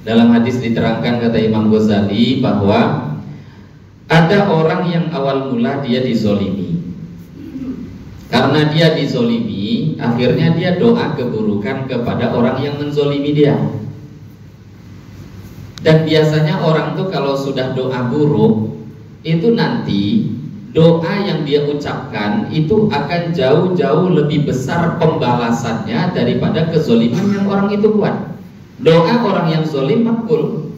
Dalam hadis diterangkan kata Imam Ghazali bahwa ada orang yang awal mula dia dizolimi. Karena dia dizolimi, akhirnya dia doa keburukan kepada orang yang menzolimi dia. Dan biasanya orang tuh kalau sudah doa buruk, itu nanti doa yang dia ucapkan itu akan jauh-jauh lebih besar pembalasannya daripada kezoliman yang orang itu buat. Doa orang yang zolim makbul,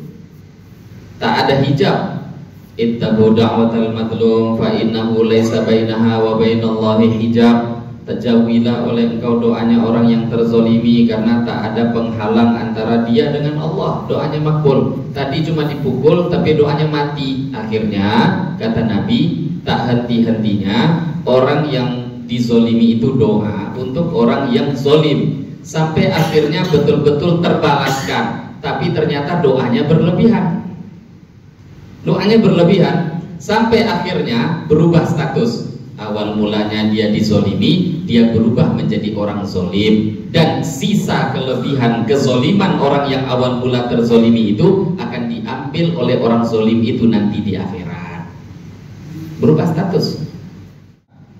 tak ada hijab. Ittaqu da'watal madlum fa innahu laisa bainaha wa bainallahi hijab. Terjauhilah oleh engkau doanya orang yang terzolimi, karena tak ada penghalang antara dia dengan Allah. Doanya makbul. Tadi cuma dipukul tapi doanya mati. Akhirnya kata Nabi, tak henti-hentinya orang yang dizolimi itu doa untuk orang yang zolim, sampai akhirnya betul-betul terbalaskan. Tapi ternyata doanya berlebihan. Doanya berlebihan sampai akhirnya berubah status. Awal mulanya dia dizolimi, dia berubah menjadi orang zolim, dan sisa kelebihan kezoliman orang yang awal mula terzolimi itu akan diambil oleh orang zolim itu nanti di akhirat. Berubah status.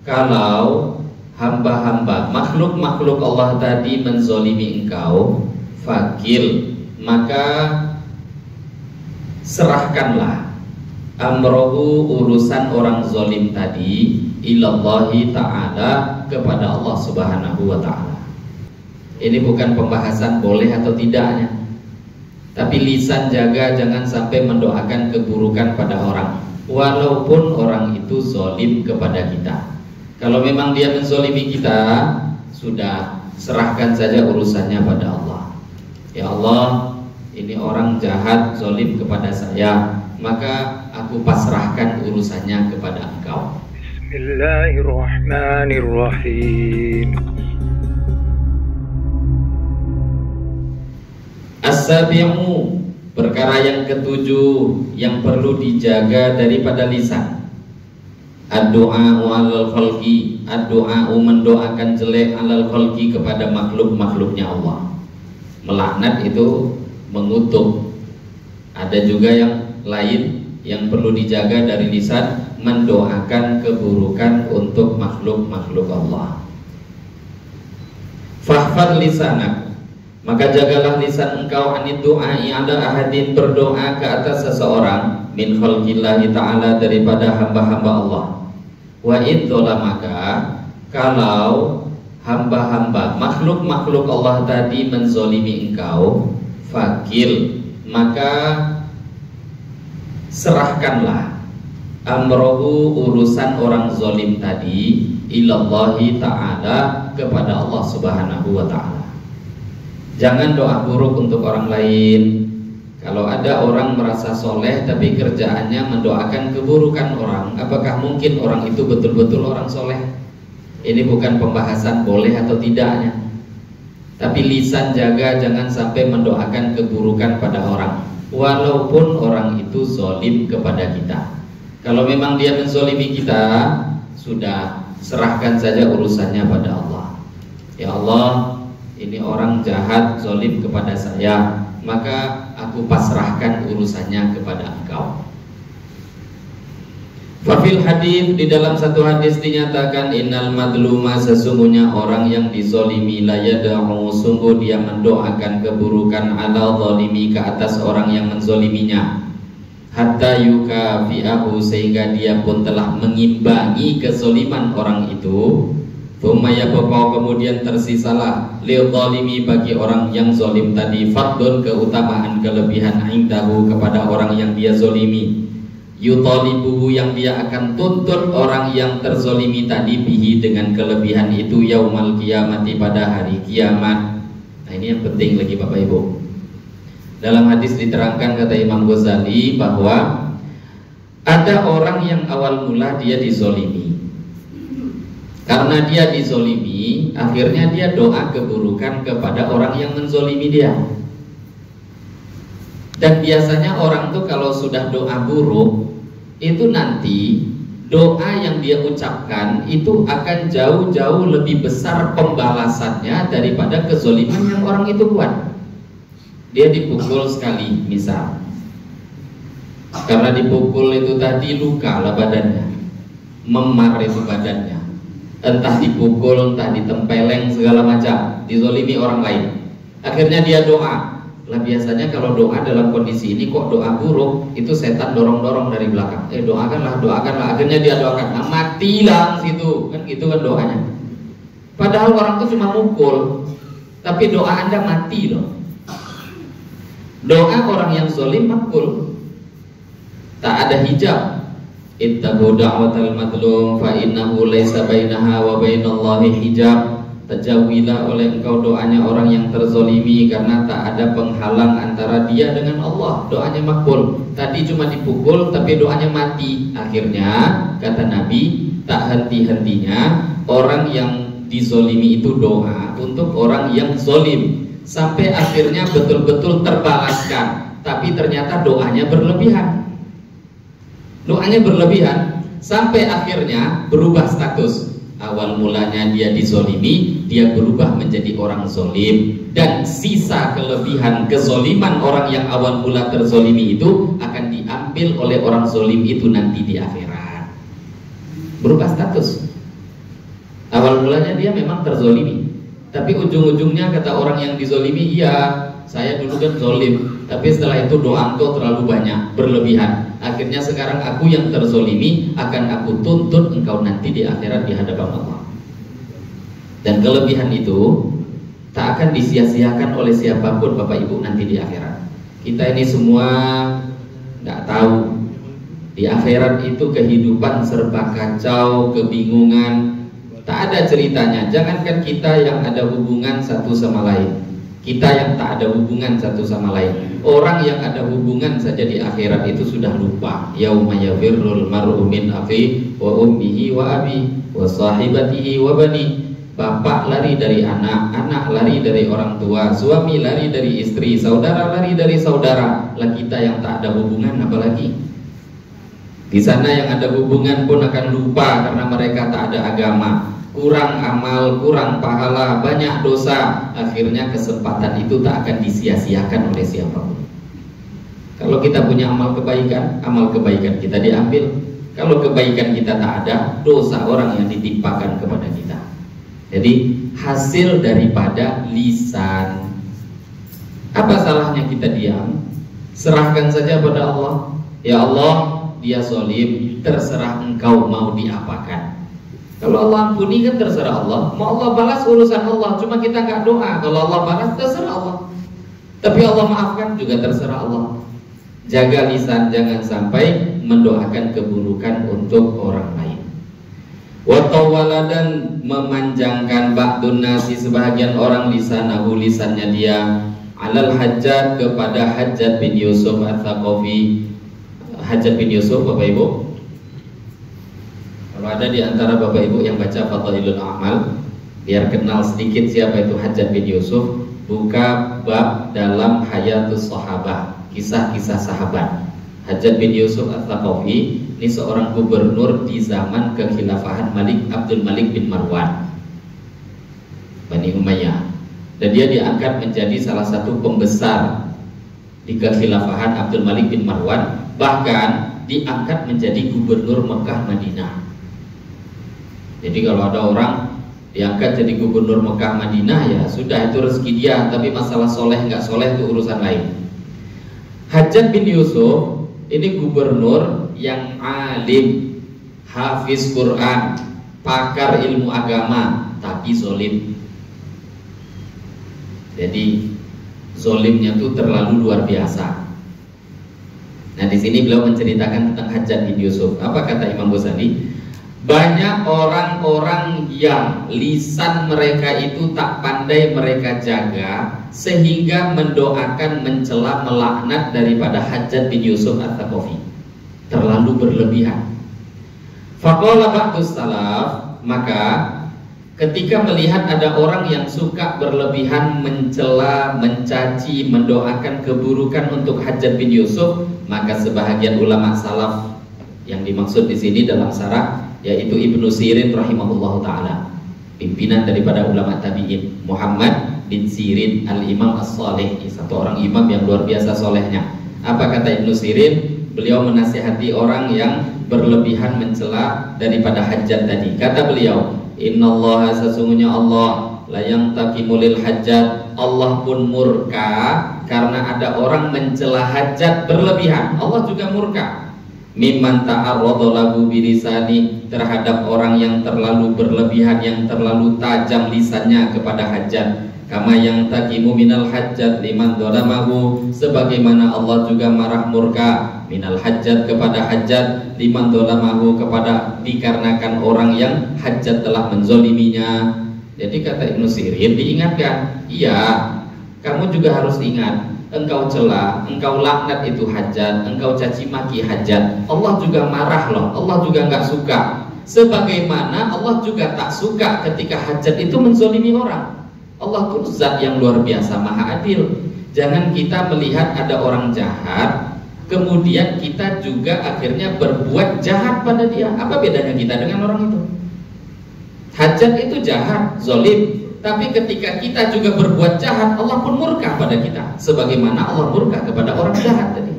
Kalau hamba-hamba makhluk-makhluk Allah tadi menzolimi engkau, fakil, maka serahkanlah amrohu, urusan orang zolim tadi, ilallahi ta'ala, kepada Allah subhanahu wa ta'ala. Ini bukan pembahasan boleh atau tidaknya, tapi lisan jaga jangan sampai mendoakan keburukan pada orang, walaupun orang itu zolim kepada kita. Kalau memang dia menzolimi kita, sudah serahkan saja urusannya pada Allah. Ya Allah, ini orang jahat, zolim kepada saya, maka aku pasrahkan urusannya kepada engkau. Bismillahirrahmanirrahim. As-sabi'u, perkara yang ketujuh yang perlu dijaga daripada lisan. Ad-du'a'u 'alal khalqi, ad-du'a'u mendoakan jelek 'alal khalqi, kepada makhluk-makhluknya Allah. Melaknat itu mengutuk. Ada juga yang lain yang perlu dijaga dari lisan, mendoakan keburukan untuk makhluk-makhluk Allah. Fahfad lisanak, maka jagalah lisan engkau, anid du'ai ala ahadin, berdoa ke atas seseorang, min khalqillahi ta'ala, daripada hamba-hamba Allah. Wa idzola, maka kalau hamba-hamba makhluk-makhluk Allah tadi menzolimi engkau, fakil, maka serahkanlah amrohu, urusan orang zolim tadi, ilallahi ta'ala, kepada Allah subhanahu wa ta'ala. Jangan doa buruk untuk orang lain. Kalau ada orang merasa soleh tapi kerjaannya mendoakan keburukan orang, apakah mungkin orang itu betul-betul orang soleh? Ini bukan pembahasan boleh atau tidaknya, tapi lisan jaga jangan sampai mendoakan keburukan pada orang, walaupun orang itu zolim kepada kita. Kalau memang dia menzolimi kita, sudah serahkan saja urusannya pada Allah. Ya Allah, ini orang jahat, zolim kepada saya, maka aku pasrahkan urusannya kepada engkau. Fafil hadis, di dalam satu hadis dinyatakan, innal madluma, sesungguhnya orang yang dizolimi, la yad'u, sungguh dia mendoakan keburukan, ala zalimi, ke atas orang yang menzoliminya, hatta yukafi'ahu, sehingga dia pun telah mengimbangi kezoliman orang itu. Thumma yabqa, kemudian tersisalah, lil zalimi, bagi orang yang zolim tadi, fadlun, keutamaan, kelebihan, indahu, kepada orang yang dia zolimi, yutalibuhu, yang dia akan tuntut orang yang terzolimi tadi, bihi, dengan kelebihan itu, yaumal qiyamati, pada hari kiamat. Nah, ini yang penting lagi Bapak Ibu. Dalam hadis diterangkan kata Imam Ghazali bahwa ada orang yang awal mula dia dizolimi. Karena dia dizolimi, akhirnya dia doa keburukan kepada orang yang menzolimi dia. Dan biasanya orang tuh kalau sudah doa buruk, itu nanti doa yang dia ucapkan itu akan jauh-jauh lebih besar pembalasannya daripada kezoliman yang orang itu buat. dia dipukul sekali misal, karena dipukul itu tadi luka lah badannya, memar itu badannya, entah dipukul, entah ditempeleng segala macam, dizolimi orang lain. Akhirnya dia doa. Lah biasanya kalau doa dalam kondisi ini kok doa buruk, itu setan dorong-dorong dari belakang. Doakanlah, doakanlah. Akhirnya dia doakan, nah, matilah situ, kan gitu kan doanya. Padahal orang itu cuma mukul, tapi doa Anda mati loh. Doa orang yang zalim makbul, tak ada hijab. Ittaqu da'watal madlum fa innahu laisa bainaha wa bainallahi hijab. Terjauhilah oleh engkau doanya orang yang terzolimi, karena tak ada penghalang antara dia dengan Allah. Doanya makbul. Tadi cuma dipukul tapi doanya mati. Akhirnya kata Nabi, tak henti-hentinya orang yang dizolimi itu doa untuk orang yang zolim, sampai akhirnya betul-betul terbalaskan. Tapi ternyata doanya berlebihan. Doanya berlebihan sampai akhirnya berubah status. Awal mulanya dia dizolimi, dia berubah menjadi orang zolim, dan sisa kelebihan kezoliman orang yang awal mula terzolimi itu akan diambil oleh orang zolim itu nanti di akhirat. Berubah status. Awal mulanya dia memang terzolimi, tapi ujung-ujungnya kata orang yang dizolimi, iya saya dulu kan zolim, tapi setelah itu doa engkau terlalu banyak, berlebihan. Akhirnya sekarang aku yang terzolimi, akan aku tuntut engkau nanti di akhirat di hadapan Allah. Dan kelebihan itu tak akan disia-siakan oleh siapapun Bapak Ibu nanti di akhirat. Kita ini semua nggak tahu di akhirat itu kehidupan serba kacau, kebingungan, tak ada ceritanya. Jangankan kita yang ada hubungan satu sama lain, kita yang tak ada hubungan satu sama lain, orang yang ada hubungan saja di akhirat itu sudah lupa. Yauma yafirrul mar'u min akhihi wa ummihi wa abi wa sahibatihi wa bani. Bapak lari dari anak, anak lari dari orang tua, suami lari dari istri, saudara lari dari saudara. Lah kita yang tak ada hubungan apalagi? Di sana yang ada hubungan pun akan lupa karena mereka tak ada agama, kurang amal, kurang pahala, banyak dosa. Akhirnya kesempatan itu tak akan disia-siakan oleh siapapun. Kalau kita punya amal kebaikan kita diambil. Kalau kebaikan kita tak ada, dosa orang yang ditimpakan kepada kita. Jadi hasil daripada lisan. Apa salahnya kita diam? Serahkan saja pada Allah. Ya Allah, dia zalim, terserah engkau mau diapakan. Kalau Allah ampuni kan terserah Allah. Mau Allah balas urusan Allah. Cuma kita gak doa. Kalau Allah balas terserah Allah. Tapi Allah maafkan juga terserah Allah. Jaga lisan, jangan sampai mendoakan keburukan untuk orang lain. Watawala, dan memanjangkan ba'dun nasi, sebahagian orang lisanahu, lisannya dia, alal Hajjaj, kepada Hajjaj bin Yusuf Ats-Tsaqafi. Hajjaj bin Yusuf Bapak Ibu, kalau ada di antara Bapak Ibu yang baca Fadhailul A'mal, biar kenal sedikit siapa itu Hajjaj bin Yusuf, buka bab dalam Hayatus Sahabah, kisah-kisah sahabat. Hajjaj bin Yusuf Ats-Tsaqafi ini seorang gubernur di zaman kekhilafahan Abdul Malik bin Marwan Bani Umayyah, dan dia diangkat menjadi salah satu pembesar di kekhilafahan Abdul Malik bin Marwan, bahkan diangkat menjadi gubernur Mekah Madinah. Jadi kalau ada orang diangkat jadi gubernur Mekah Madinah, ya sudah, itu rezeki dia. Tapi masalah soleh nggak soleh itu urusan lain. Hajjaj bin Yusuf ini gubernur yang alim, hafiz Quran, pakar ilmu agama, tapi zolim. Jadi zolimnya tuh terlalu luar biasa. Nah di sini beliau menceritakan tentang Hajjaj bin Yusuf. Apa kata Imam Ghazali? Banyak orang-orang yang lisan mereka itu tak pandai mereka jaga, sehingga mendoakan, mencela, melaknat daripada Hajjaj bin Yusuf Ats-Tsaqafi. Terlalu berlebihan. Faqala ba'dus salaf, maka ketika melihat ada orang yang suka berlebihan mencela, mencaci, mendoakan keburukan untuk Hajjaj bin Yusuf, maka sebahagian ulama salaf, yang dimaksud di sini dalam syarah yaitu Ibnu Sirin rahimahullahu taala, pimpinan daripada ulama tabi'in, Muhammad bin Sirin al-Imam as-Salih, satu orang imam yang luar biasa solehnya. Apa kata Ibnu Sirin? Beliau menasihati orang yang berlebihan mencela daripada hajat tadi. Kata beliau, innallaha, sesungguhnya Allah, la yantaqimulil hajat, Allah pun murka karena ada orang mencela hajat berlebihan. Allah juga murka. Mimman ta'arrada lahu bilisani, terhadap orang yang terlalu berlebihan, yang terlalu tajam lisannya kepada hajat. Kama yang taqimu minal hajat liman dolamahu, sebagaimana Allah juga marah murka minal hajat kepada hajat, liman dolamahu, kepada dikarenakan orang yang hajat telah menzoliminya. Jadi kata Ibnu Sirin diingatkan, iya, kamu juga harus ingat, engkau cela, engkau laknat itu hajat, engkau caci maki hajat, Allah juga marah loh, Allah juga nggak suka. Sebagaimana Allah juga tak suka ketika hajat itu menzolimi orang. Allah pun zat yang luar biasa, maha adil. Jangan kita melihat ada orang jahat, kemudian kita juga akhirnya berbuat jahat pada dia. Apa bedanya kita dengan orang itu? Hajat itu jahat, zolim. Tapi ketika kita juga berbuat jahat, Allah pun murka pada kita, sebagaimana Allah murka kepada orang jahat tadi.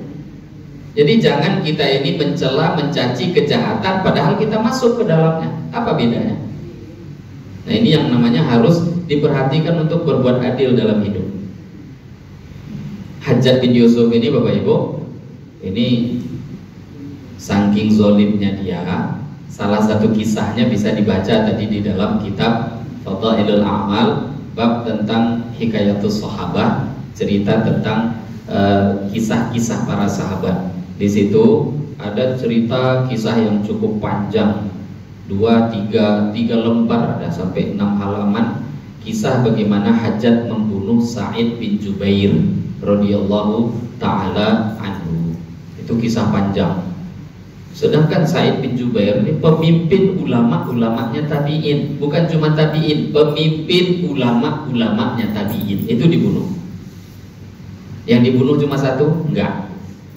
Jadi jangan kita ini mencela, mencaci kejahatan padahal kita masuk ke dalamnya. Apa bedanya? Nah, ini yang namanya harus diperhatikan untuk berbuat adil dalam hidup. Hajjaj bin Yusuf ini, Bapak Ibu, ini saking zolimnya dia, salah satu kisahnya bisa dibaca tadi di dalam kitab Fadailul A'mal, bab tentang Hikayatus Sahabah, cerita tentang kisah-kisah para sahabat. Di situ ada cerita kisah yang cukup panjang, 3 lembar, ada sampai 6 halaman, kisah bagaimana Hajjaj membunuh Sa'id bin Jubair radhiyallahu taala anhu. Itu kisah panjang. Sedangkan Sa'id bin Jubair ini pemimpin ulama-ulamanya tabi'in, bukan cuma tabi'in, pemimpin ulama-ulamanya tabi'in. Itu dibunuh. Yang dibunuh cuma satu? Enggak.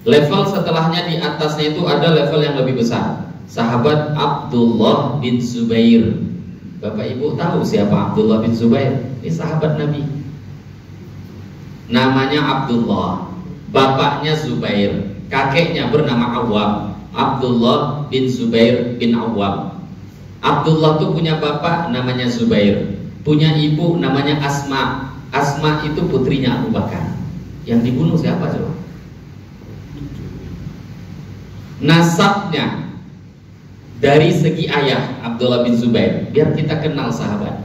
Level setelahnya, di atasnya itu ada level yang lebih besar. Sahabat Abdullah bin Zubair. Bapak Ibu tahu siapa Abdullah bin Zubair? Ini sahabat Nabi. Namanya Abdullah, bapaknya Zubair, kakeknya bernama Awwam. Abdullah bin Zubair bin Awwam. Abdullah itu punya bapak namanya Zubair, punya ibu namanya Asma. Asma itu putrinya Abu Bakar. Yang dibunuh siapa coba? Nasabnya dari segi ayah Abdullah bin Zubair, biar kita kenal sahabat.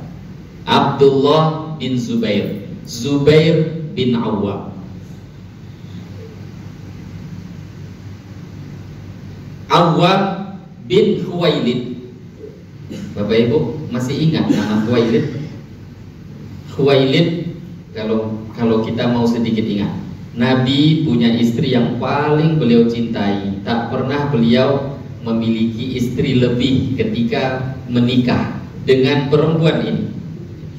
Abdullah bin Zubair, Zubair bin Awwam. Awwam bin Khuwailid. Bapak Ibu masih ingat nama Khuwailid? Khuwailid, kalau kita mau sedikit ingat, Nabi punya istri yang paling beliau cintai. Tak pernah beliau memiliki istri lebih ketika menikah dengan perempuan ini,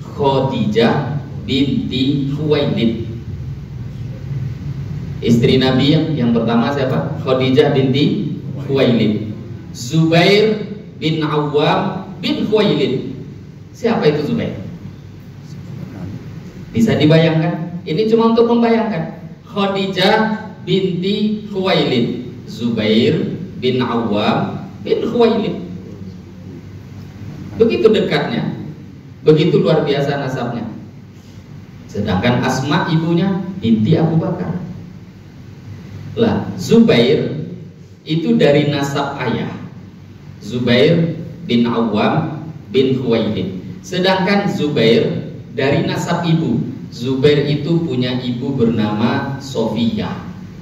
Khadijah binti Khuwailid. Istri Nabi yang pertama siapa? Khadijah binti Khuwailid. Zubair bin Awwam bin Khuwailid. Siapa itu Zubair? Bisa dibayangkan? Ini cuma untuk membayangkan. Khadijah binti Khuwailid, Zubair bin Awwam bin Khuwailid. Begitu dekatnya, begitu luar biasa nasabnya. Sedangkan Asma ibunya binti Abu Bakar. Lah, Zubair itu dari nasab ayah, Zubair bin Awwam bin Khuwailid. Sedangkan Zubair dari nasab ibu. Zubair itu punya ibu bernama Sofiyah.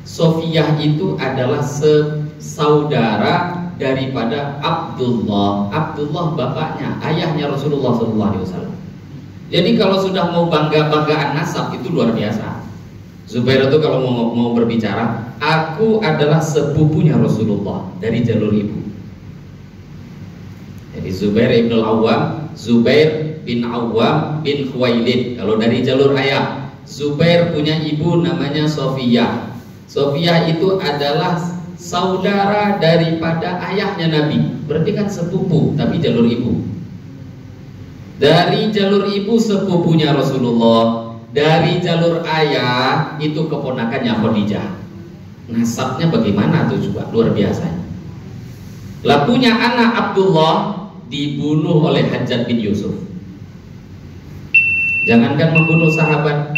Sofiyah itu adalah saudara daripada Abdullah. Abdullah bapaknya, ayahnya Rasulullah SAW. Jadi kalau sudah mau bangga-banggaan nasab itu luar biasa. Zubair itu kalau mau berbicara, aku adalah sepupunya Rasulullah dari jalur ibu. Jadi Zubair ibn al-Awwam, Zubair bin Awwam bin Khuwailid. Kalau dari jalur ayah, Zubair punya ibu namanya Sofiyah. Sofiyah itu adalah saudara daripada ayahnya Nabi. Berarti kan sepupu, tapi jalur ibu. Dari jalur ibu sepupunya Rasulullah, dari jalur ayah itu keponakannya Khadijah. Nasabnya bagaimana tuh coba, luar biasa. Lah punya anak Abdullah dibunuh oleh Hajjaj bin Yusuf. Jangankan membunuh sahabat,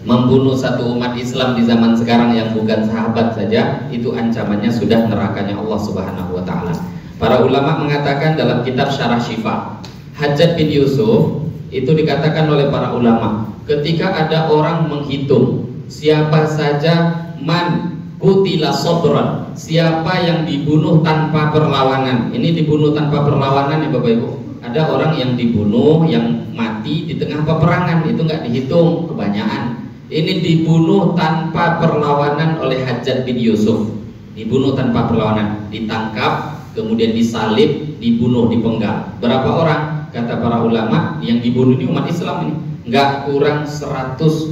membunuh satu umat Islam di zaman sekarang yang bukan sahabat saja, itu ancamannya sudah nerakanya Allah Subhanahu wa taala. Para ulama mengatakan dalam kitab Syarah Syifa, Hajjaj bin Yusuf itu dikatakan oleh para ulama, ketika ada orang menghitung siapa saja man qutila sabran, siapa yang dibunuh tanpa perlawanan. Ini dibunuh tanpa perlawanan ya Bapak Ibu. Ada orang yang dibunuh, yang mati di tengah peperangan, itu nggak dihitung kebanyakan. Ini dibunuh tanpa perlawanan oleh Hajjaj bin Yusuf. Dibunuh tanpa perlawanan, ditangkap, kemudian disalib, dibunuh, dipenggal. Berapa orang? Kata para ulama, yang dibunuh ini umat Islam ini nggak kurang 120.000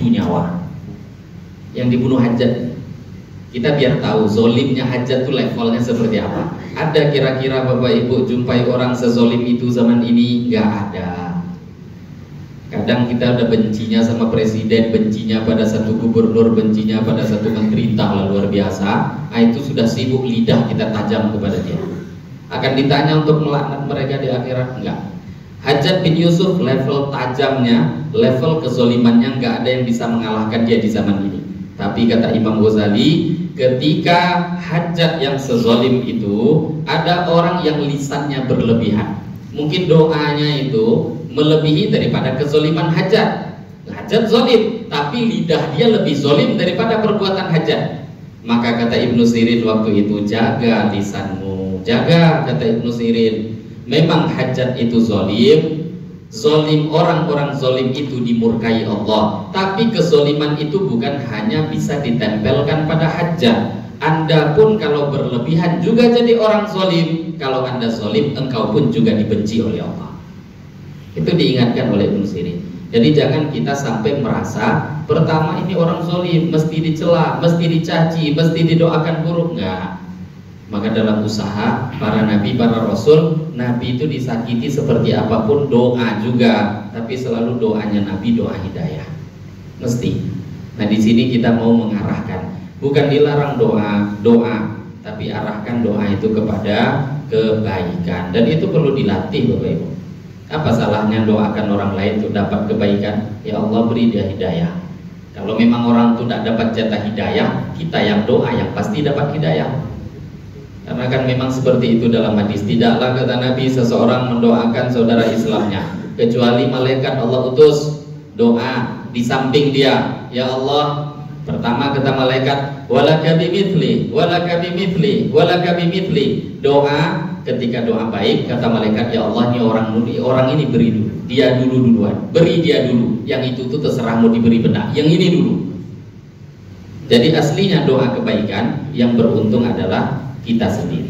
nyawa yang dibunuh Hajjaj. Kita biar tahu zolimnya Hajjaj itu levelnya seperti apa. Ada kira-kira Bapak Ibu jumpai orang sezolim itu zaman ini? Nggak ada. Kadang kita udah bencinya sama presiden, bencinya pada satu gubernur, bencinya pada satu menteri, entahlah luar biasa. Nah, itu sudah sibuk lidah kita tajam kepada dia. Akan ditanya untuk melaknat mereka di akhirat? Enggak. Hajjaj bin Yusuf level tajamnya, level kezolimannya nggak ada yang bisa mengalahkan dia di zaman ini. Tapi kata Imam Ghazali, ketika Hajjaj yang sezolim itu, ada orang yang lisannya berlebihan. Mungkin doanya itu melebihi daripada kezoliman Hajjaj. Hajjaj zolim, tapi lidah dia lebih zolim daripada perbuatan Hajjaj. Maka kata Ibnu Sirin waktu itu, jaga lisanmu, jaga, kata Ibnu Sirin. Memang Hajjaj itu zolim, orang-orang zolim itu dimurkai Allah. Tapi kezoliman itu bukan hanya bisa ditempelkan pada Hajjaj. Anda pun kalau berlebihan juga jadi orang zolim. Kalau Anda zolim, engkau pun juga dibenci oleh Allah. Itu diingatkan oleh Ibnu Sirin. Jadi jangan kita sampai merasa pertama ini orang zolim, mesti dicela, mesti dicaci, mesti didoakan buruk. Enggak. Maka dalam usaha para nabi, para rasul, nabi itu disakiti seperti apapun, doa juga. Tapi selalu doanya nabi doa hidayah, mesti. Nah di sini kita mau mengarahkan, bukan dilarang doa, tapi arahkan doa itu kepada kebaikan. Dan itu perlu dilatih Bapak Ibu. Apa salahnya doakan orang lain untuk dapat kebaikan? Ya Allah beri dia hidayah. Kalau memang orang itu tidak dapat jatah hidayah, kita yang doa yang pasti dapat hidayah. Karena kan memang seperti itu dalam hadis. Tidaklah kata Nabi seseorang mendoakan saudara Islamnya kecuali malaikat Allah utus doa di samping dia. Ya Allah, pertama kata malaikat, walaka bimithli, walaka bimithli, walaka bimithli. Doa, ketika doa baik kata malaikat, ya Allah ini orang ini beri dulu. Dia duluan. Beri dia dulu. Yang itu tuh terserah mau diberi benar. Yang ini dulu. Jadi aslinya doa kebaikan yang beruntung adalah kita sendiri.